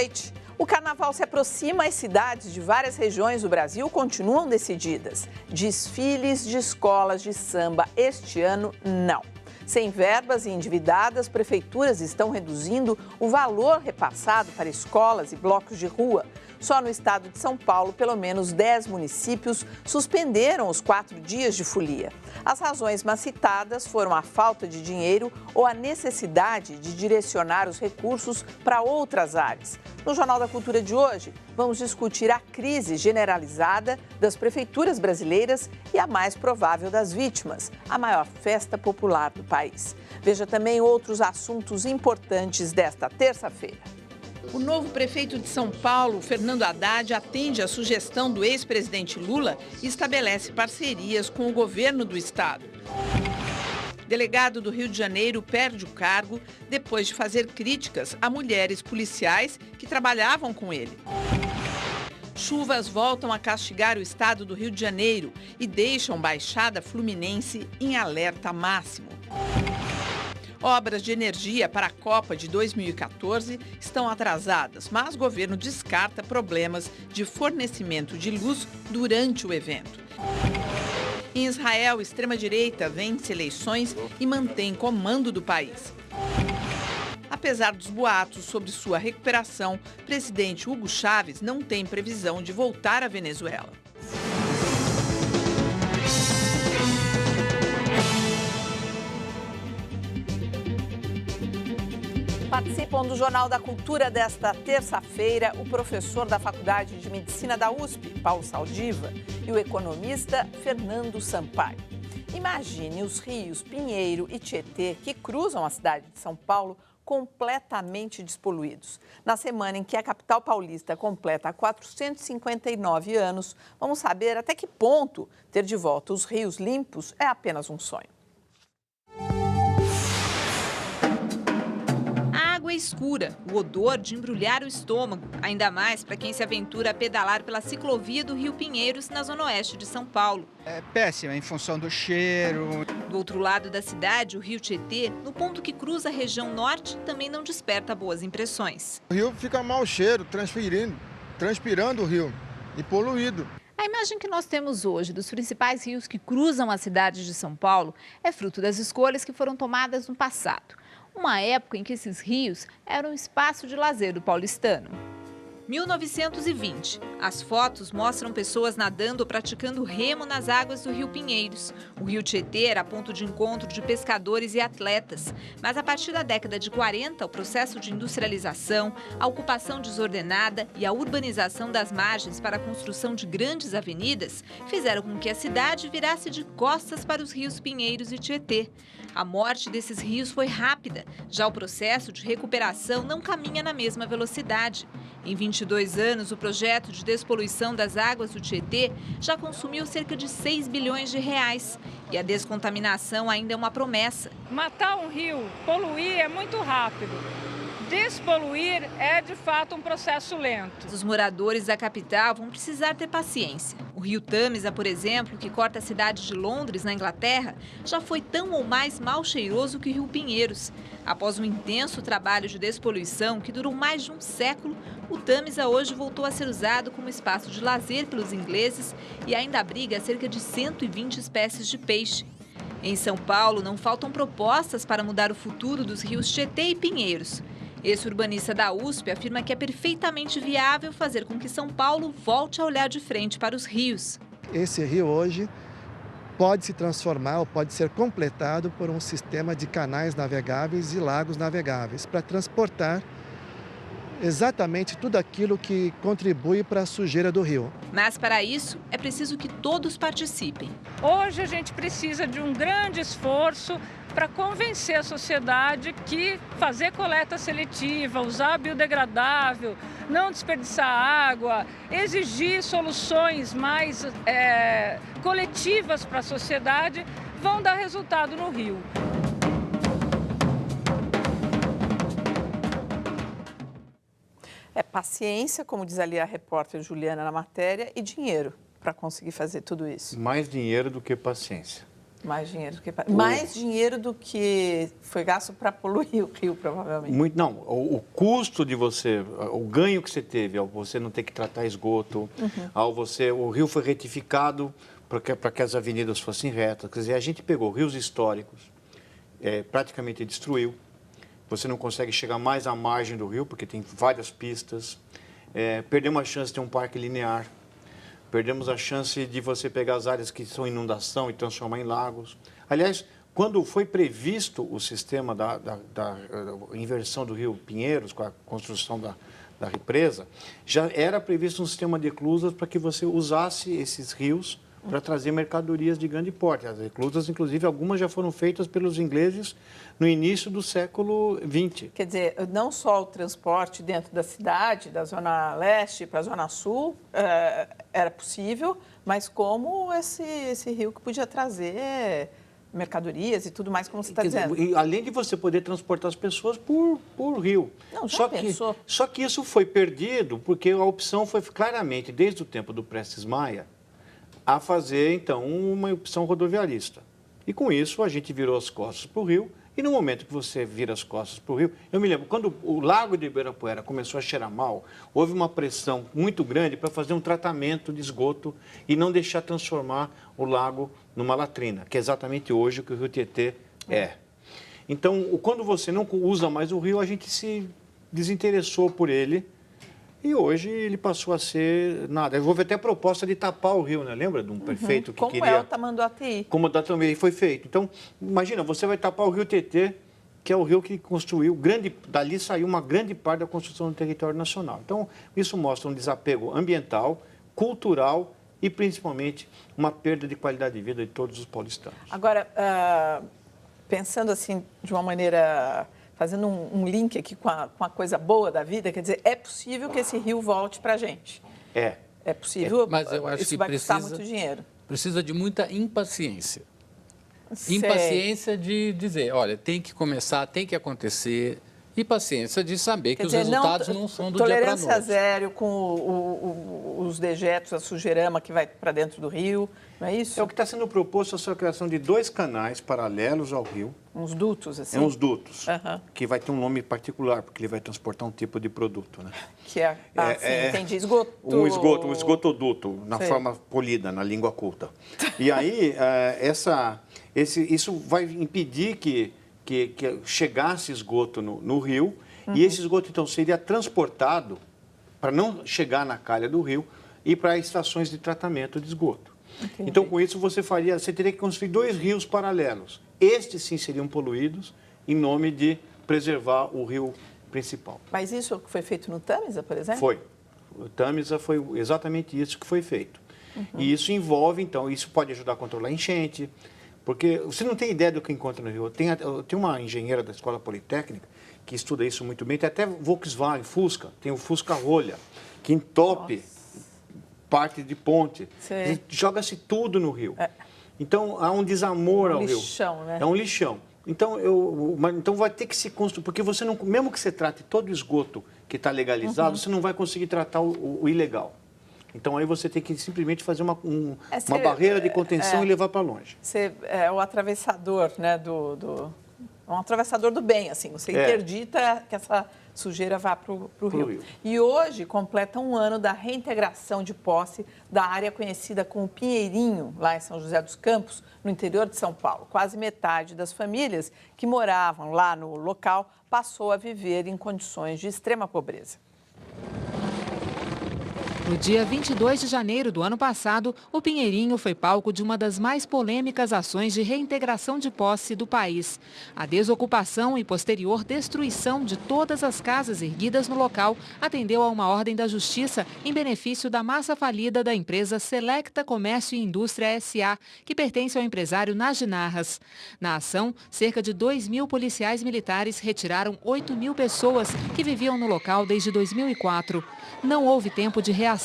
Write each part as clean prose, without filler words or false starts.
noite. O carnaval se aproxima e cidades de várias regiões do Brasil continuam decididas. Desfiles de escolas de samba este ano, não. Sem verbas e endividadas, prefeituras estão reduzindo o valor repassado para escolas e blocos de rua. Só no estado de São Paulo, pelo menos 10 municípios suspenderam os 4 dias de folia. As razões mais citadas foram a falta de dinheiro ou a necessidade de direcionar os recursos para outras áreas. No Jornal da Cultura de hoje, vamos discutir a crise generalizada das prefeituras brasileiras e a mais provável das vítimas, a maior festa popular do país. Veja também outros assuntos importantes desta terça-feira. O novo prefeito de São Paulo, Fernando Haddad, atende à sugestão do ex-presidente Lula e estabelece parcerias com o governo do estado. Delegado do Rio de Janeiro perde o cargo depois de fazer críticas a mulheres policiais que trabalhavam com ele. Chuvas voltam a castigar o estado do Rio de Janeiro e deixam Baixada Fluminense em alerta máximo. Obras de energia para a Copa de 2014 estão atrasadas, mas o governo descarta problemas de fornecimento de luz durante o evento. Em Israel, extrema-direita vence eleições e mantém comando do país. Apesar dos boatos sobre sua recuperação, o presidente Hugo Chávez não tem previsão de voltar à Venezuela. Participam do Jornal da Cultura desta terça-feira o professor da Faculdade de Medicina da USP, Paulo Saldiva, e o economista Fernando Sampaio. Imagine os rios Pinheiro e Tietê, que cruzam a cidade de São Paulo, completamente despoluídos. Na semana em que a capital paulista completa 459 anos, vamos saber até que ponto ter de volta os rios limpos é apenas um sonho. Água escura, o odor de embrulhar o estômago, ainda mais para quem se aventura a pedalar pela ciclovia do Rio Pinheiros, na zona oeste de São Paulo. É péssima em função do cheiro. Do outro lado da cidade, o Rio Tietê, no ponto que cruza a região norte, também não desperta boas impressões. O rio fica mau cheiro, transpirando o rio e poluído. A imagem que nós temos hoje dos principais rios que cruzam a cidade de São Paulo é fruto das escolhas que foram tomadas no passado. Uma época em que esses rios eram um espaço de lazer do paulistano. 1920. As fotos mostram pessoas nadando ou praticando remo nas águas do Rio Pinheiros. O Rio Tietê era ponto de encontro de pescadores e atletas. Mas a partir da década de 40, o processo de industrialização, a ocupação desordenada e a urbanização das margens para a construção de grandes avenidas fizeram com que a cidade virasse de costas para os rios Pinheiros e Tietê. A morte desses rios foi rápida, já o processo de recuperação não caminha na mesma velocidade. Em 22 anos, o projeto de despoluição das águas do Tietê já consumiu cerca de 6 bilhões de reais. E a descontaminação ainda é uma promessa. Matar um rio, poluir é muito rápido. Despoluir é, de fato, um processo lento. Os moradores da capital vão precisar ter paciência. O rio Tâmisa, por exemplo, que corta a cidade de Londres, na Inglaterra, já foi tão ou mais mal cheiroso que o Rio Pinheiros. Após um intenso trabalho de despoluição que durou mais de um século, o Tâmisa hoje voltou a ser usado como espaço de lazer pelos ingleses e ainda abriga cerca de 120 espécies de peixe. Em São Paulo, não faltam propostas para mudar o futuro dos rios Tietê e Pinheiros. Esse urbanista da USP afirma que é perfeitamente viável fazer com que São Paulo volte a olhar de frente para os rios. Esse rio hoje pode se transformar ou pode ser completado por um sistema de canais navegáveis e lagos navegáveis para transportar exatamente tudo aquilo que contribui para a sujeira do rio. Mas para isso é preciso que todos participem. Hoje a gente precisa de um grande esforço para convencer a sociedade que fazer coleta seletiva, usar biodegradável, não desperdiçar água, exigir soluções mais coletivas para a sociedade, vão dar resultado no rio. É paciência, como diz ali a repórter Juliana na matéria, e dinheiro para conseguir fazer tudo isso. Mais dinheiro do que paciência. Mais dinheiro do que foi gasto para poluir o rio, provavelmente. Não, o custo de você, o ganho que você teve ao você não ter que tratar esgoto, o rio foi retificado para que as avenidas fossem retas. Quer dizer, a gente pegou rios históricos, praticamente destruiu. Você não consegue chegar mais à margem do rio, porque tem várias pistas. Perdemos a chance de ter um parque linear. Perdemos a chance de você pegar as áreas que são inundação e transformar em lagos. Aliás, quando foi previsto o sistema da inversão do rio Pinheiros, com a construção da represa, já era previsto um sistema de eclusas para que você usasse esses rios para trazer mercadorias de grande porte. As eclusas, inclusive, algumas já foram feitas pelos ingleses no início do século XX. Quer dizer, não só o transporte dentro da cidade, da Zona Leste para a Zona Sul, era possível, mas como esse rio que podia trazer mercadorias e tudo mais, como você está dizendo. E, além de você poder transportar as pessoas por rio. Não, já pensou. Só que isso foi perdido porque a opção foi claramente, desde o tempo do Prestes Maia, a fazer, então, uma opção rodoviarista. E, com isso, a gente virou as costas para o rio. E, no momento que você vira as costas para o rio... Eu me lembro, quando o Lago de Ibirapuera começou a cheirar mal, houve uma pressão muito grande para fazer um tratamento de esgoto e não deixar transformar o lago numa latrina, que é exatamente hoje o que o Rio Tietê é. Então, quando você não usa mais o rio, a gente se desinteressou por ele. E hoje ele passou a ser nada. Houve até a proposta de tapar o rio, né? Lembra de um prefeito que queria... Como é o Tamanduateí. Como também foi feito. Então, imagina, você vai tapar o Rio Tietê, que é o rio que construiu, dali saiu uma grande parte da construção do território nacional. Então, isso mostra um desapego ambiental, cultural e, principalmente, uma perda de qualidade de vida de todos os paulistanos. Agora, pensando assim, de uma maneira... Fazendo um link aqui com a coisa boa da vida, quer dizer, é possível que esse rio volte para a gente. É possível, mas eu acho isso que vai custar muito dinheiro. Precisa de muita impaciência. Sei. Impaciência de dizer, olha, tem que começar, tem que acontecer. E paciência de saber que os resultados não são do dia para a noite. Tolerância zero com os dejetos, a sujeirama que vai para dentro do rio, não é isso? É o que está sendo proposto, a criação de 2 canais paralelos ao rio. Uns dutos, assim? Uns dutos, que vai ter um nome particular, porque ele vai transportar um tipo de produto, né? Que entendi, esgoto... Um esgotoduto, na forma polida, na língua culta. E aí, isso vai impedir que chegasse esgoto no rio, e esse esgoto, então, seria transportado para não chegar na calha do rio e para estações de tratamento de esgoto. Entendi. Então, com isso, você teria que construir 2 rios paralelos. Estes, sim, seriam poluídos em nome de preservar o rio principal. Mas isso foi feito no Tâmisa, por exemplo? Foi. O Tâmisa foi exatamente isso que foi feito. E isso envolve, então, isso pode ajudar a controlar a enchente, porque você não tem ideia do que encontra no rio. Tem uma engenheira da Escola Politécnica que estuda isso muito bem. Tem até Volkswagen, Fusca. Tem o Fusca Rolha, que entope parte de ponte. Joga-se tudo no rio. Então, há um desamor ao rio. É um lixão, né? É um lixão. Então, então vai ter que se construir, porque você não, mesmo que você trate todo o esgoto que está legalizado, você não vai conseguir tratar o ilegal. Então, aí você tem que simplesmente fazer uma barreira de contenção e levar para longe. Você é o atravessador, né, um atravessador do bem, assim. Você interdita que essa sujeira vá para o rio. E hoje completa 1 ano da reintegração de posse da área conhecida como Pinheirinho, lá em São José dos Campos, no interior de São Paulo. Quase metade das famílias que moravam lá no local passou a viver em condições de extrema pobreza. No dia 22 de janeiro do ano passado, o Pinheirinho foi palco de uma das mais polêmicas ações de reintegração de posse do país. A desocupação e posterior destruição de todas as casas erguidas no local atendeu a uma ordem da Justiça em benefício da massa falida da empresa Selecta Comércio e Indústria S.A., que pertence ao empresário Naginarras. Na ação, cerca de 2.000 policiais militares retiraram 8.000 pessoas que viviam no local desde 2004. Não houve tempo de reação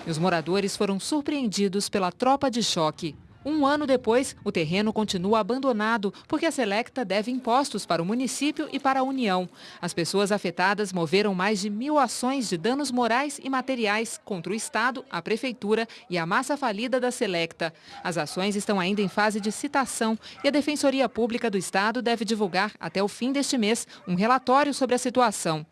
e os moradores foram surpreendidos pela tropa de choque. Um ano depois, o terreno continua abandonado porque a Selecta deve impostos para o município e para a União. As pessoas afetadas moveram mais de 1.000 ações de danos morais e materiais contra o Estado, a Prefeitura e a massa falida da Selecta. As ações estão ainda em fase de citação e a Defensoria Pública do Estado deve divulgar até o fim deste mês um relatório sobre a situação.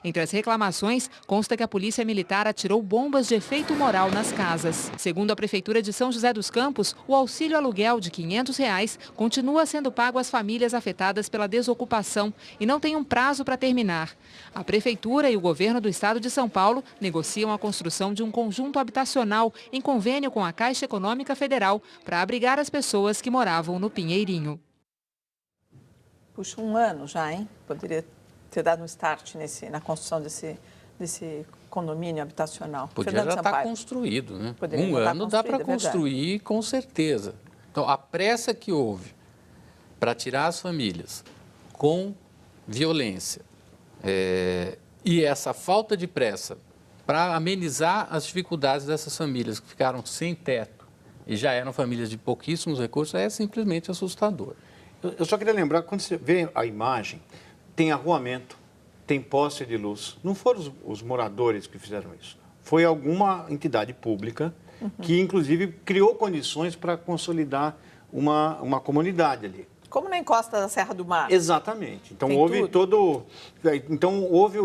Entre as reclamações, consta que a Polícia Militar atirou bombas de efeito moral nas casas. Segundo a Prefeitura de São José dos Campos, o auxílio aluguel de R$ 500 continua sendo pago às famílias afetadas pela desocupação e não tem um prazo para terminar. A Prefeitura e o Governo do Estado de São Paulo negociam a construção de um conjunto habitacional em convênio com a Caixa Econômica Federal para abrigar as pessoas que moravam no Pinheirinho. Puxa, um ano já, hein? Poderia ter dado um start na construção desse condomínio habitacional. Podia já estar construído, né? Um ano dá para construir com certeza. Então, a pressa que houve para tirar as famílias com violência e essa falta de pressa para amenizar as dificuldades dessas famílias que ficaram sem teto e já eram famílias de pouquíssimos recursos é simplesmente assustador. Eu só queria lembrar, quando você vê a imagem, tem arruamento, tem poste de luz. Não foram os moradores que fizeram isso. Foi alguma entidade pública que, inclusive, criou condições para consolidar uma comunidade ali. Como na encosta da Serra do Mar. Exatamente. Então, tem houve tudo.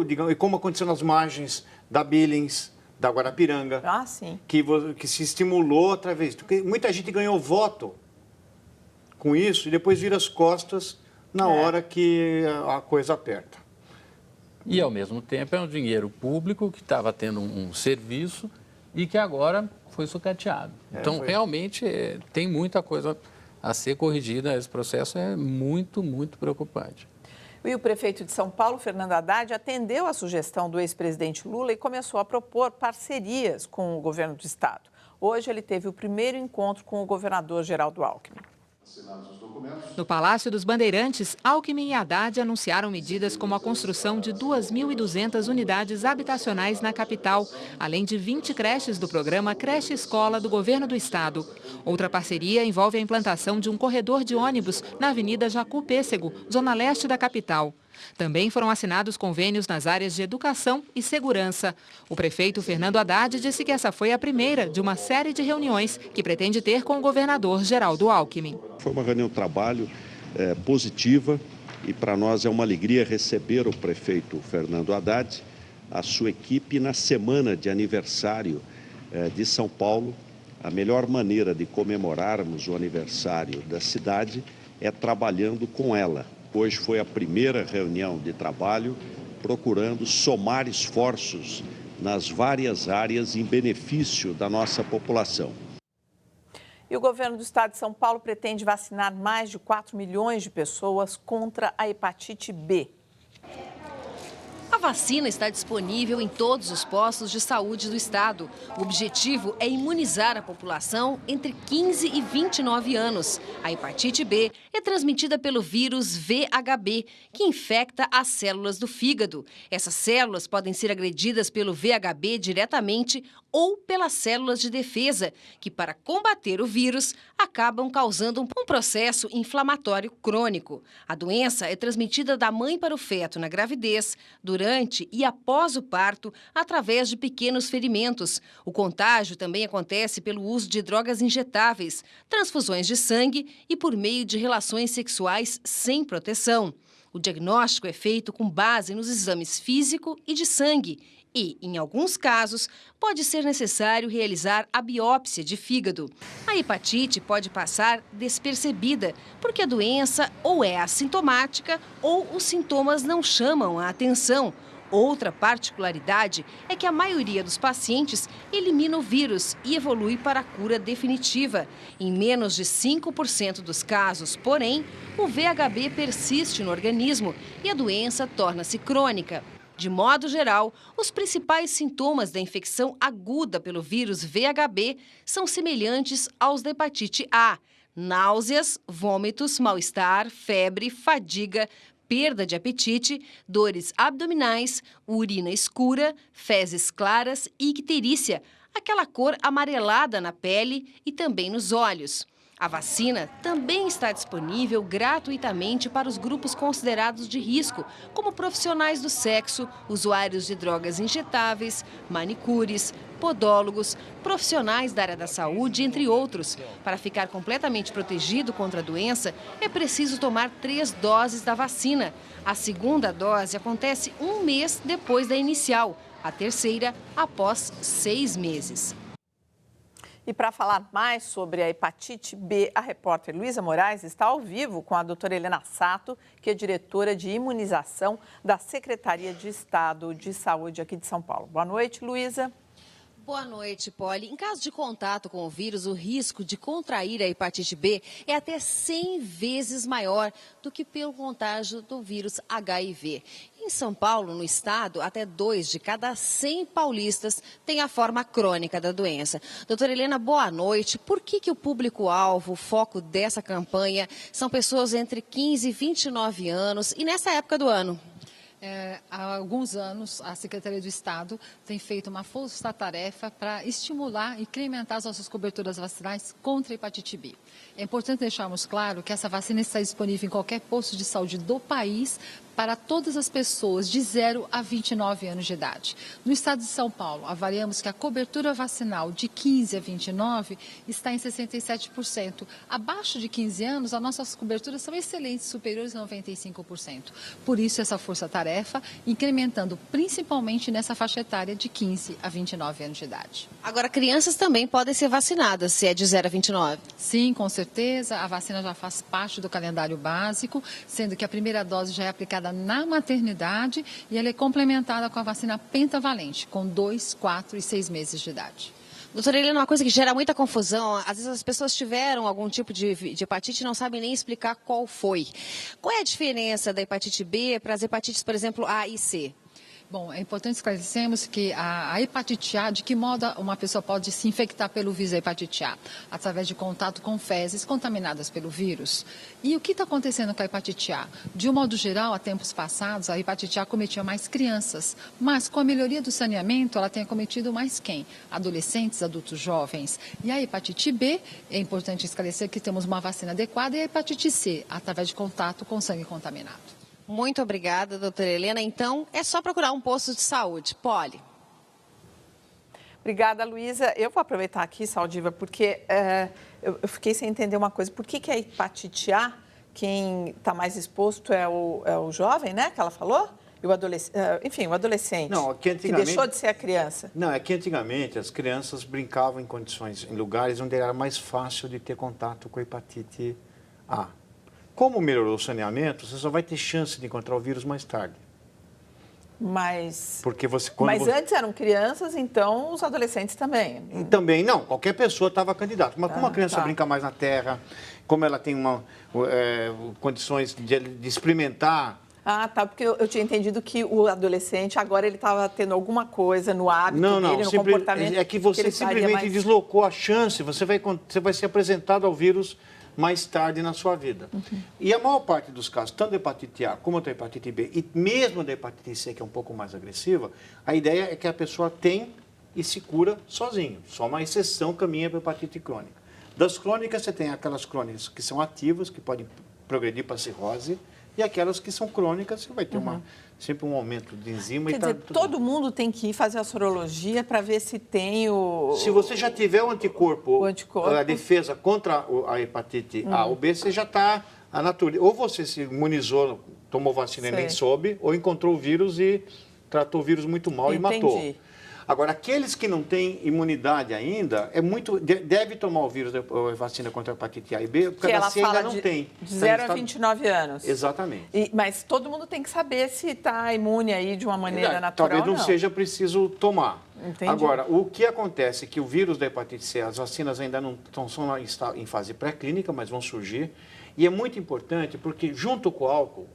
digamos, e como aconteceu nas margens da Billings, da Guarapiranga. Ah, sim. Que se estimulou através... Porque muita gente ganhou voto com isso e depois vira as costas na hora que a coisa aperta. E, ao mesmo tempo, é um dinheiro público que estava tendo um serviço e que agora foi sucateado. Então, realmente, tem muita coisa a ser corrigida. Esse processo é muito, muito preocupante. E o prefeito de São Paulo, Fernando Haddad, atendeu a sugestão do ex-presidente Lula e começou a propor parcerias com o governo do estado. Hoje, ele teve o primeiro encontro com o governador Geraldo Alckmin. No Palácio dos Bandeirantes, Alckmin e Haddad anunciaram medidas como a construção de 2.200 unidades habitacionais na capital, além de 20 creches do programa Creche Escola do Governo do Estado. Outra parceria envolve a implantação de um corredor de ônibus na Avenida Jacu Pêssego, zona leste da capital. Também foram assinados convênios nas áreas de educação e segurança. O prefeito Fernando Haddad disse que essa foi a primeira de uma série de reuniões que pretende ter com o governador Geraldo Alckmin. Foi uma reunião de trabalho positiva e para nós é uma alegria receber o prefeito Fernando Haddad, a sua equipe na semana de aniversário de São Paulo. A melhor maneira de comemorarmos o aniversário da cidade é trabalhando com ela. Hoje foi a primeira reunião de trabalho, procurando somar esforços nas várias áreas em benefício da nossa população. E o governo do estado de São Paulo pretende vacinar mais de 4 milhões de pessoas contra a hepatite B. A vacina está disponível em todos os postos de saúde do estado. O objetivo é imunizar a população entre 15 e 29 anos. A hepatite B é transmitida pelo vírus VHB, que infecta as células do fígado. Essas células podem ser agredidas pelo VHB diretamente ou pelas células de defesa, que para combater o vírus acabam causando um processo inflamatório crônico. A doença é transmitida da mãe para o feto na gravidez, durante e após o parto, através de pequenos ferimentos. O contágio também acontece pelo uso de drogas injetáveis, transfusões de sangue e por meio de relações sexuais sem proteção. O diagnóstico é feito com base nos exames físico e de sangue e, em alguns casos, pode ser necessário realizar a biópsia de fígado. A hepatite pode passar despercebida, porque a doença ou é assintomática ou os sintomas não chamam a atenção. Outra particularidade é que a maioria dos pacientes elimina o vírus e evolui para a cura definitiva. Em menos de 5% dos casos, porém, o VHB persiste no organismo e a doença torna-se crônica. De modo geral, os principais sintomas da infecção aguda pelo vírus VHB são semelhantes aos da hepatite A: náuseas, vômitos, mal-estar, febre, fadiga, perda de apetite, dores abdominais, urina escura, fezes claras e icterícia, aquela cor amarelada na pele e também nos olhos. A vacina também está disponível gratuitamente para os grupos considerados de risco, como profissionais do sexo, usuários de drogas injetáveis, manicures, podólogos, profissionais da área da saúde, entre outros. Para ficar completamente protegido contra a doença, é preciso tomar 3 doses da vacina. A segunda dose acontece 1 mês depois da inicial, a terceira após 6 meses. E para falar mais sobre a hepatite B, a repórter Luísa Moraes está ao vivo com a doutora Helena Sato, que é diretora de imunização da Secretaria de Estado de Saúde aqui de São Paulo. Boa noite, Luísa. Boa noite, Polly. Em caso de contato com o vírus, o risco de contrair a hepatite B é até 100 vezes maior do que pelo contágio do vírus HIV. Em São Paulo, no estado, até 2 de cada 100 paulistas têm a forma crônica da doença. Doutora Helena, boa noite. Por que o público-alvo, o foco dessa campanha, são pessoas entre 15 e 29 anos e nessa época do ano? Há alguns anos, a Secretaria do Estado tem feito uma força-tarefa para estimular e incrementar as nossas coberturas vacinais contra a hepatite B. É importante deixarmos claro que essa vacina está disponível em qualquer posto de saúde do país para todas as pessoas de 0 a 29 anos de idade. No estado de São Paulo, avaliamos que a cobertura vacinal de 15 a 29 está em 67%. Abaixo de 15 anos, as nossas coberturas são excelentes, superiores a 95%. Por isso, essa força-tarefa, incrementando principalmente nessa faixa etária de 15 a 29 anos de idade. Agora, crianças também podem ser vacinadas, se é de 0 a 29? Sim, com certeza. A vacina já faz parte do calendário básico, sendo que a primeira dose já é aplicada na maternidade e ela é complementada com a vacina pentavalente, com 2, 4 e 6 meses de idade. Doutora Helena, uma coisa que gera muita confusão, às vezes as pessoas tiveram algum tipo de hepatite e não sabem nem explicar qual foi. Qual é a diferença da hepatite B para as hepatites, por exemplo, A e C? Bom, é importante esclarecermos que a hepatite A, de que modo uma pessoa pode se infectar pelo vírus da hepatite A? Através de contato com fezes contaminadas pelo vírus. E o que está acontecendo com a hepatite A? De um modo geral, há tempos passados, a hepatite A acometia mais crianças, mas com a melhoria do saneamento, ela tem acometido mais quem? Adolescentes, adultos jovens. E a hepatite B, é importante esclarecer que temos uma vacina adequada, e a hepatite C, através de contato com sangue contaminado. Muito obrigada, doutora Helena. Então, é só procurar um posto de saúde. Polly. Obrigada, Luísa. Eu vou aproveitar aqui, Saldiva, porque eu fiquei sem entender uma coisa. Por que a hepatite A, quem está mais exposto é o jovem, né, que ela falou? E o adolescente, enfim, o adolescente, não, que deixou de ser a criança. Não, é que antigamente as crianças brincavam em lugares onde era mais fácil de ter contato com a hepatite A. Como melhorou o saneamento, você só vai ter chance de encontrar o vírus mais tarde. Mas você, antes eram crianças, então os adolescentes também. Também, não. Qualquer pessoa estava candidato. Mas como a criança brinca mais na terra, como ela tem condições de experimentar... Ah, tá, porque eu tinha entendido que o adolescente, agora ele estava tendo alguma coisa no hábito dele, no comportamento... É que você simplesmente deslocou a chance, você vai ser apresentado ao vírus mais tarde na sua vida. Uhum. E a maior parte dos casos, tanto da hepatite A como da hepatite B, e mesmo da hepatite C, que é um pouco mais agressiva, a ideia é que a pessoa tem e se cura sozinho. Só uma exceção caminha para a hepatite crônica. Das crônicas, você tem aquelas crônicas que são ativas, que podem progredir para a cirrose, e aquelas que são crônicas, você vai ter sempre um aumento de enzima. Quer dizer, todo mundo tem que ir fazer a sorologia para ver se tem o... Se você já tiver o anticorpo, a defesa contra a hepatite A ou B, você já está a natureza. Ou você se imunizou, tomou vacina e nem soube, ou encontrou o vírus e tratou o vírus muito mal e matou. Agora, aqueles que não têm imunidade ainda, deve tomar o vírus da vacina contra a hepatite A e B, porque a C ainda não tem. De 0 a 29 anos. Exatamente. Mas todo mundo tem que saber se está imune aí de uma maneira natural. Talvez não seja preciso tomar. Entendi. Agora, o que acontece é que o vírus da hepatite C, as vacinas ainda não estão em fase pré-clínica, mas vão surgir. E é muito importante porque, junto com o álcool,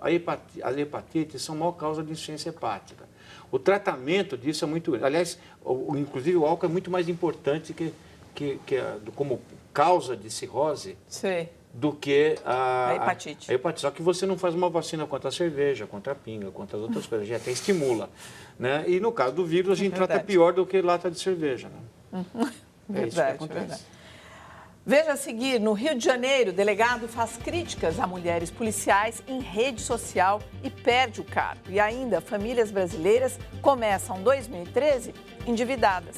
as hepatites são a maior causa de insuficiência hepática. O tratamento disso é muito... Aliás, inclusive o álcool é muito mais importante como causa de cirrose do que a hepatite. Só que você não faz uma vacina contra a cerveja, contra a pinga, contra as outras coisas. A gente até estimula. Né? E no caso do vírus, a gente trata pior do que lata de cerveja. Né? Verdade, isso que acontece. Veja a seguir, no Rio de Janeiro, delegado faz críticas a mulheres policiais em rede social e perde o cargo. E ainda, famílias brasileiras começam 2013 endividadas.